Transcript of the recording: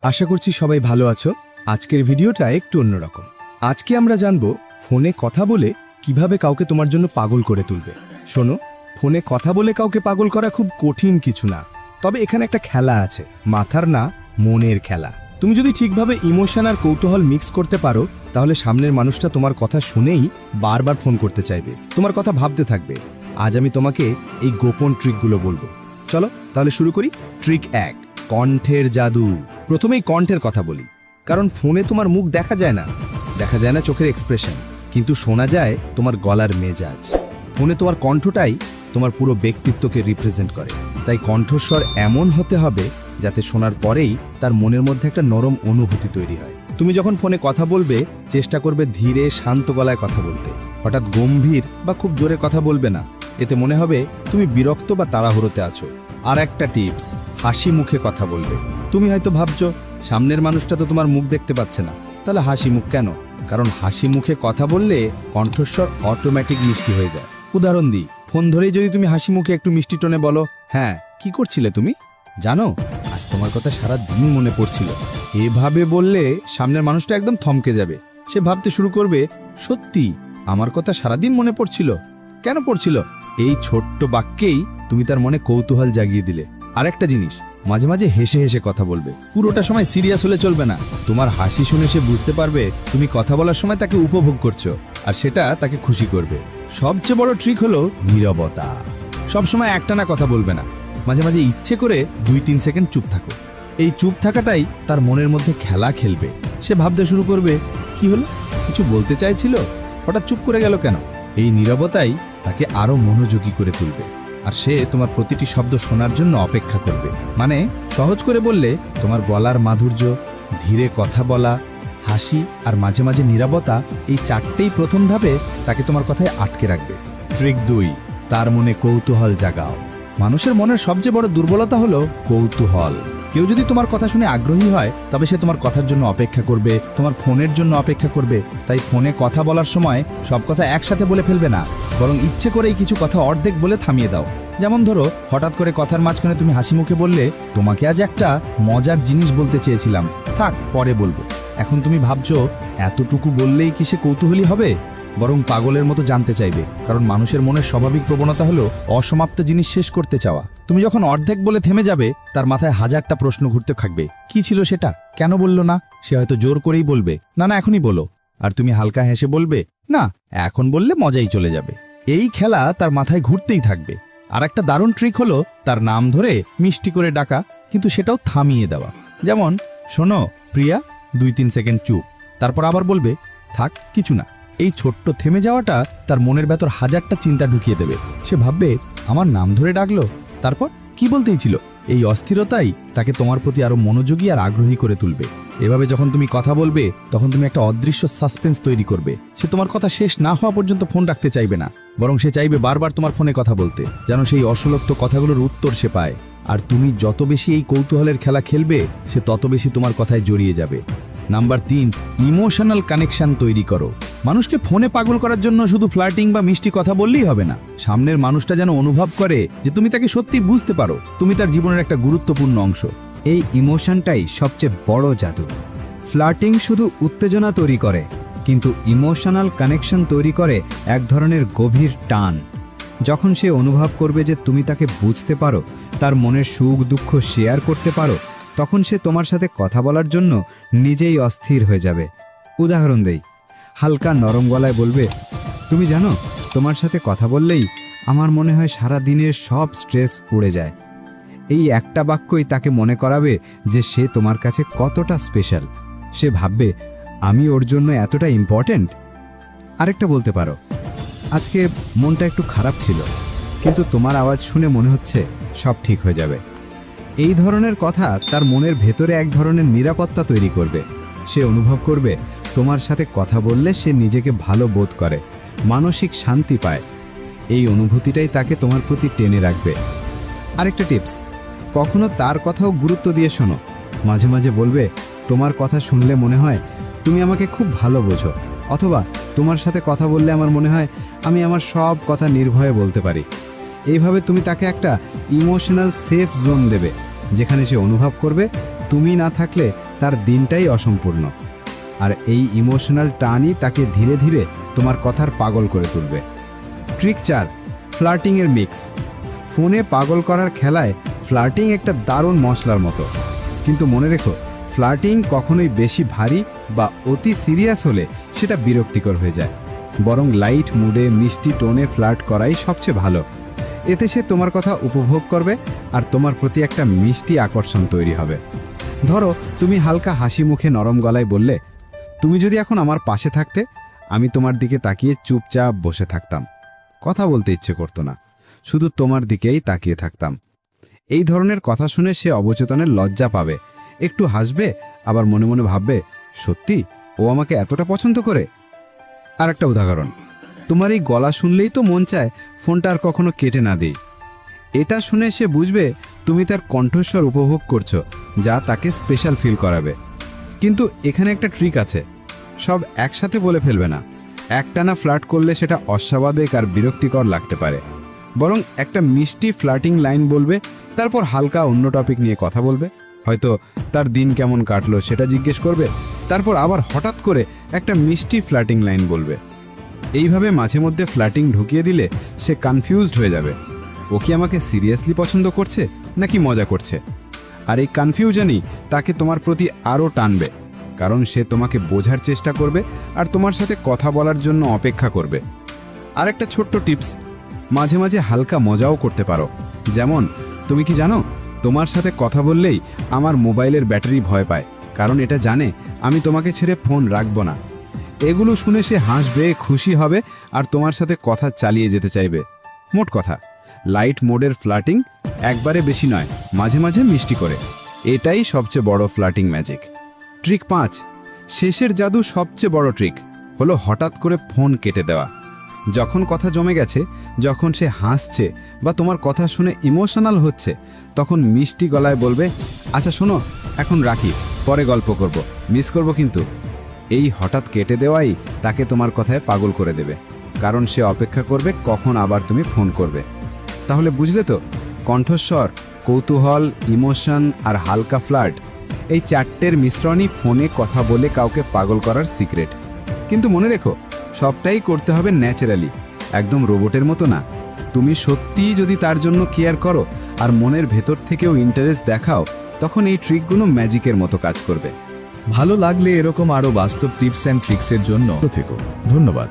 আশা করছি সবাই ভালো আছো। আজকের ভিডিওটা একটু অন্যরকম। আজকে আমরা জানবো ফোনে কথা বলে কিভাবে কাউকে তোমার জন্য পাগল করে তুলবে। শোনো, ফোনে কথা বলে কাউকে পাগল করা খুব কঠিন কিছু না, তবে এখানে একটা খেলা আছে, মাথার না মনের খেলা। তুমি যদি ঠিকভাবে ইমোশন আর কৌতূহল মিক্স করতে পারো, তাহলে সামনের মানুষটা তোমার কথা শুনেই বারবার ফোন করতে চাইবে, তোমার কথা ভাবতে থাকবে। আজ আমি তোমাকে এই গোপন ট্রিকগুলো বলবো। চলো তাহলে শুরু করি। ট্রিক 1, কণ্ঠের জাদু। প্রথমেই কণ্ঠের কথা বলি, কারণ ফোনে তোমার মুখ দেখা যায় না চোখের এক্সপ্রেশন, কিন্তু শোনা যায় তোমার গলার মেজাজ। ফোনে তোমার কণ্ঠটাই তোমার পুরো ব্যক্তিত্বকে রিপ্রেজেন্ট করে, তাই কণ্ঠস্বর এমন হতে হবে যাতে শোনার পরেই তার মনের মধ্যে একটা নরম অনুভূতি তৈরি হয়। তুমি যখন ফোনে কথা বলবে, চেষ্টা করবে ধীরে শান্ত গলায় কথা বলতে। হঠাৎ গম্ভীর বা খুব জোরে কথা বলবে না, এতে মনে হবে তুমি বিরক্ত বা তাড়াহুড়োতে আছো। আর একটা টিপস, হাসি মুখে কথা বলবে। তুমি হয়তো ভাবছো সামনের মানুষটা তো তোমার মুখ দেখতে পাচ্ছে না, তাহলে হাসি মুখ কেন? কারণ হাসি মুখে কথা বললে কণ্ঠস্বর অটোমেটিক মিষ্টি হয়ে যায়। উদাহরণ দিই, ফোন ধরেই যদি তুমি হাসি মুখে একটু মিষ্টি টোনে বলো, হ্যাঁ কি করছিলে তুমি, জানো আজ তোমার কথা সারা দিন মনে পড়ছিল, এভাবে বললে সামনের মানুষটা একদম থমকে যাবে। সে ভাবতে শুরু করবে, সত্যি আমার কথা সারাদিন মনে পড়ছিল, কেন পড়ছিল? এই ছোট্ট বাক্যেই তুমি তার মনে কৌতূহল জাগিয়ে দিলে। আর একটা জিনিস, মাঝে মাঝে হেসে হেসে কথা বলবে, পুরোটা সময় সিরিয়াস হলে চলবে না। তোমার হাসি শুনে সে বুঝতে পারবে তুমি কথা বলার সময় তাকে উপভোগ করছো, আর সেটা তাকে খুশি করবে। সবচেয়ে বড় ট্রিক হলো নীরবতা। সবসময় একটানা কথা বলবে না, মাঝে মাঝে ইচ্ছে করে 2-3 সেকেন্ড চুপ থাকো। এই চুপ থাকাটাই তার মনের মধ্যে খেলা খেলবে। সে ভাবতে শুরু করবে, কি হলো, কিছু বলতে চাইছিল, হঠাৎ চুপ করে গেল কেন? এই নীরবতাই তাকে আরো মনোযোগী করে তুলবে, আর সে তোমার প্রতিটি শব্দ শোনার জন্য অপেক্ষা করবে। মানে সহজ করে বললে, তোমার গলার মাধুর্য, ধীরে কথা বলা, হাসি আর মাঝে মাঝে নীরবতা, এই 4টেই প্রথম ধাপে তাকে তোমার কথায় আটকে রাখবে। ট্রিক 2, তার মনে কৌতূহল জাগাও। মানুষের মনের সবচেয়ে বড় দুর্বলতা হলো কৌতূহল। কেউ যদি তোমার কথা শুনে আগ্রহী হয়, তবে সে তোমার কথার জন্য অপেক্ষা করবে, তোমার ফোনের জন্য অপেক্ষা করবে। তাই ফোনে কথা বলার সময় সব কথা একসাথে বলে ফেলবে না, বরং ইচ্ছে করেই কিছু কথা অর্ধেক বলে থামিয়ে দাও। যেমন ধরো, হঠাৎ করে কথার মাঝখানে তুমি হাসি মুখে বললে, তোমাকে আজ একটা মজার জিনিস বলতে চেয়েছিলাম, থাক পরে বলবো। এখন তুমি ভাবছো এতটুকু বললেই কি সে কৌতূহলী হবে? বরং পাগলের মতো জানতে চাইবে, কারণ মানুষের মনের স্বাভাবিক প্রবণতা হলো অসমাপ্ত জিনিস শেষ করতে চাওয়া। তুমি যখন অর্ধেক বলে থেমে যাবে, তার মাথায় 1000টা প্রশ্ন ঘুরতে থাকবে, কি ছিল সেটা, কেন বলল না? সে হয়তো জোর করেই বলবে, না এখনই বলো। আর তুমি হালকা হেসে বলবে, না এখন বললে মজাই চলে যাবে। এই খেলা তার মাথায় ঘুরতেই থাকবে। আর একটা দারুণ ট্রিক হলো তার নাম ধরে মিষ্টি করে ডাকা, কিন্তু সেটাও থামিয়ে দেওয়া। যেমন, শোনো প্রিয়া, 2-3 সেকেন্ড চুপ, তারপর আবার বলবে, থাক কিছু না। এই ছোট্ট থেমে যাওয়াটা তার মনের ভেতর 1000টা চিন্তা ঢুকিয়ে দেবে। সে ভাববে, আমার নাম ধরে ডাকলো, তারপর কি বলতেই ছিল। এই অস্থিরতাই তাকে তোমার প্রতি আরো মনোযোগী আর আগ্রহী করে তুলবে। এভাবে যখন তুমি কথা বলবে, তখন তুমি একটা অদৃশ্য সাসপেন্স তৈরি করবে। সে তোমার কথা শেষ না হওয়া পর্যন্ত ফোন রাখতে চাইবে না, বরং সে চাইবে বারবার তোমার ফোনে কথা বলতে, যেন সেই অসলক্ত কথাগুলোর উত্তর সে পায়। আর তুমি যত বেশি এই কৌতূহলের খেলা খেলবে, সে তত বেশি তোমার কথায় জড়িয়ে যাবে। নাম্বার 3, ইমোশনাল কানেকশন তৈরি করো। মানুষকে ফোনে পাগল করার জন্য শুধু ফ্লার্টিং বা মিষ্টি কথা বললেই হবে না। সামনের মানুষটা যেন অনুভব করে যে তুমি তাকে সত্যি বুঝতে পারো, তুমি তার জীবনের একটা গুরুত্বপূর্ণ অংশ। এই ইমোশনটাই সবচেয়ে বড় জাদু। ফ্লার্টিং শুধু উত্তেজনা তৈরি করে, কিন্তু ইমোশনাল কানেকশন তৈরি করে এক ধরনের গভীর টান। যখন সে অনুভব করবে যে তুমি তাকে বুঝতে পারো, তার মনের সুখ দুঃখ শেয়ার করতে পারো, তখন সে তোমার সাথে কথা বলার জন্য নিজেই অস্থির হয়ে যাবে। উদাহরণ দেই, হালকা নরম গলায় বলবে, তুমি জানো তোমার সাথে কথা বললেই আমার মনে হয় সারা দিনের সব স্ট্রেস উড়ে যায়। এই একটা বাক্যই তাকে মনে করাবে যে সে তোমার কাছে কতটা স্পেশাল। সে ভাববে, আমি ওর জন্য এতটা ইম্পর্ট্যান্ট। আরেকটা বলতে পারো, আজকে মনটা একটু খারাপ ছিল, কিন্তু তোমার আওয়াজ শুনে মনে হচ্ছে সব ঠিক হয়ে যাবে। এই ধরনের কথা তার মনের ভেতরে এক ধরনের নিরাপত্তা তৈরি করবে। সে অনুভব করবে তোমার সাথে কথা বললে সে নিজেকে ভালো বোধ করে, মানসিক শান্তি পায়। এই অনুভূতিটাই তাকে তোমার প্রতি টেনে রাখবে। আরেকটা টিপস, কখনো তার কথাও গুরুত্ব দিয়ে শোনো। মাঝে মাঝে বলবে, তোমার কথা শুনলে মনে হয় তুমি আমাকে খুব ভালো বোঝো, অথবা তোমার সাথে কথা বললে আমার মনে হয় আমি আমার সব কথা নির্ভয়ে বলতে পারি। এইভাবে তুমি তাকে একটা ইমোশনাল সেফ জোন দেবে, যেখানে সে অনুভব করবে তুমি না থাকলে তার দিনটাই অসম্পূর্ণ। আর এই ইমোশনাল টানই তাকে ধীরে ধীরে তোমার কথার পাগল করে তুলবে। ট্রিক 4, ফ্লার্টিংয়ের মিক্স। ফোনে পাগল করার খেলায় ফ্লার্টিং একটা দারুণ মশলার মতো। কিন্তু মনে রেখো, ফ্লার্টিং কখনোই বেশি ভারী বা অতি সিরিয়াস হলে সেটা বিরক্তিকর হয়ে যায়। বরং লাইট মুডে মিষ্টি টোনে ফ্লার্ট করাই সবচেয়ে ভালো। এতে সে তোমার কথা উপভোগ করবে আর তোমার প্রতি একটা মিষ্টি আকর্ষণ তৈরি হবে। ধরো, তুমি হালকা হাসি মুখে নরম গলায় বললে, তুমি যদি এখন আমার পাশে থাকতে, আমি তোমার দিকে তাকিয়ে চুপচাপ বসে থাকতাম, কথা বলতে ইচ্ছে করতো না, শুধু তোমার দিকেই তাকিয়ে থাকতাম। এই ধরনের কথা শুনে সে অবচেতনের লজ্জা পাবে, একটু হাসবে, আবার মনে মনে ভাববে, সত্যি ও আমাকে এতটা পছন্দ করে। আর একটা উদাহরণ, তোমার এই গলা শুনলেই তো মন চায় ফোনটা আর কখনো কেটে না দিই। এটা শুনে সে বুঝবে তুমি তার কণ্ঠস্বর উপভোগ করছো, যা তাকে স্পেশাল ফিল করাবে। কিন্তু এখানে একটা ট্রিক আছে, সব একসাথে বলে ফেলবে না। একটানা ফ্লার্ট করলে সেটা অস্বাভাবিক আর বিরক্তিকর লাগতে পারে। বরং একটা মিষ্টি ফ্লার্টিং লাইন বলবে, তারপর হালকা অন্য টপিক নিয়ে কথা বলবে। হয়তো তার দিন কেমন কাটলো সেটা জিজ্ঞেস করবে, তারপর আবার হঠাৎ করে একটা মিষ্টি ফ্লার্টিং লাইন বলবে। এইভাবে মাঝে মধ্যে ফ্লার্টিং ঢুকিয়ে দিলে সে কনফিউজড হয়ে যাবে, ও কি আমাকে সিরিয়াসলি পছন্দ করছে নাকি মজা করছে। আর এই কনফিউশনই তাকে তোমার প্রতি আরও টানবে, কারণ সে তোমাকে বোঝার চেষ্টা করবে আর তোমার সাথে কথা বলার জন্য অপেক্ষা করবে। আর একটা ছোট্ট টিপস, মাঝে মাঝে হালকা মজাও করতে পারো। যেমন, তুমি কি জানো, তোমার সাথে কথা বললেই আমার মোবাইলের ব্যাটারি ভয় পায়, কারণ এটা জানে আমি তোমাকে ছেড়ে ফোন রাখবো না। এগুলো শুনে সে হাসবে, খুশি হবে আর তোমার সাথে কথা চালিয়ে যেতে চাইবে। মোট কথা, লাইট মোডের ফ্লার্টিং একবারে বেশি নয়, মাঝে মাঝে মিষ্টি করে। এটাই সবচেয়ে বড় ফ্লার্টিং ম্যাজিক। ট্রিক 5, শেষের জাদু। সবচেয়ে বড় ট্রিক হলো হঠাৎ করে ফোন কেটে দেওয়া। যখন কথা জমে গেছে, যখন সে হাসছে বা তোমার কথা শুনে ইমোশনাল হচ্ছে, তখন মিষ্টি গলায় বলবে, আচ্ছা শোনো, এখন রাখি, পরে গল্প করব, মিস করব কিন্তু। এই হঠাৎ কেটে দেওয়াই তাকে তোমার কথায় পাগল করে দেবে, কারণ সে অপেক্ষা করবে কখন আবার তুমি ফোন করবে। তাহলে বুঝলে তো, কণ্ঠস্বর, কৌতূহল, ইমোশন আর হালকা ফ্লার্ট, এই 4টের মিশ্রণই ফোনে কথা বলে কাউকে পাগল করার সিক্রেট। কিন্তু মনে রেখো, সবটাই করতে হবে ন্যাচারালি, একদম রোবটের মতো না। তুমি সত্যিই যদি তার জন্য কেয়ার করো আর মনের ভেতর থেকেও ইন্টারেস্ট দেখাও, তখন এই ট্রিকগুলো ম্যাজিকের মতো কাজ করবে। ভালো লাগলে এরকম আরও বাস্তব টিপস অ্যান্ড ট্রিক্সের জন্য থেকো। ধন্যবাদ।